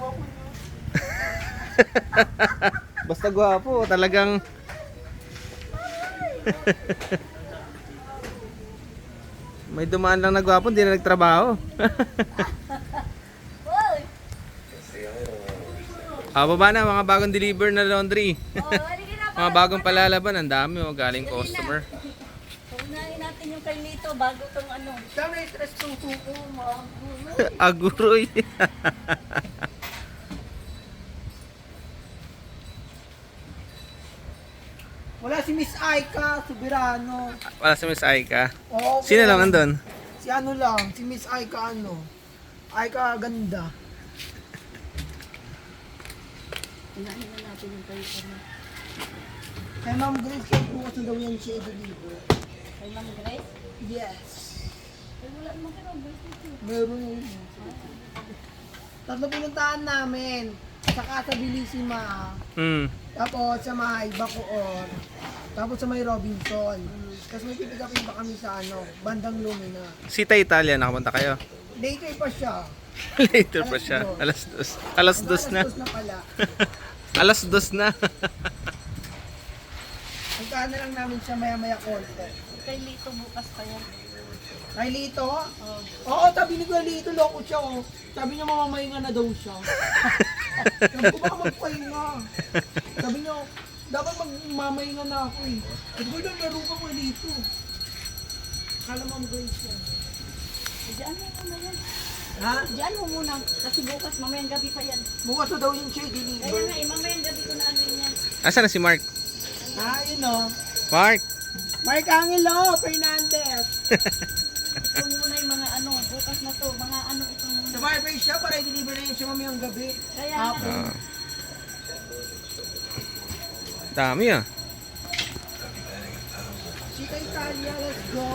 gwapo niyo. Basta gwapo, talagang... May dumaan lang na gwapo, hindi na nagtrabaho. Uy! Baba na, mga bagong deliver na laundry. Oh, halika na. Mga bagong palalaban, ang dami, galing customer. Unahin natin yung kay Lito bago tong ano. Sana stress ng suko, magulo. Aguroy. Wala si Miss Aika, Soberano. Wala si Miss Aika. Oo. Sino lang andun? Si ano lang, si Miss Aika ano. Aika ganda. Unahin na natin yung kay ano. Kay Ma'am Grace, kaya bukas na daw yan siya i-deliver. Kay Ma'am Grace. Yes. Ay, wala naman kayo. Grace. Meron yun. Tatlo pinuntahan namin. Saka sa Bellissima. Hmm. Tapos sa may Bacoor. Tapos sa may Robinson. Tapos may pipigapin pa kami sa ano, bandang Lumina. Sita Italia, nakapunta kayo. Later pa siya. Later pa siya. Alas dos. Alas dos na. Alas 2 na pala. Alas dos na. Puntahan na lang namin siya maya-maya konti. Kay Lito bukas pa yan. Ay, Lito? Oh. Oo, sabi ni Kuya Lito, loko siya oh. Sabi niya mamamahinga na daw siya. Sabi ko baka magpahinga. Sabi niya, dapat magmamahinga na ako eh. Sabi ko, laro ka Kuya Lito. Kala Ma'am Grace yan. Diyan mo muna yan. Ha? Diyan mo muna. Kasi bukas mamayang gabi pa yan. Bukas na daw yung siya Kaya i-deliver. nga eh, mamayang gabi ko na ano yan. Asan na si Mark? Ah, yun oh. Mark! Mark Angelo Fernandez. Ito muna yung mga ano, bukas na to. Mga ano ito muna. Sa barber siya para i-deliver na yun siya mamayang gabi. Kaya Apo. nga. Ah. Dami ah. Sita Italia, let's go.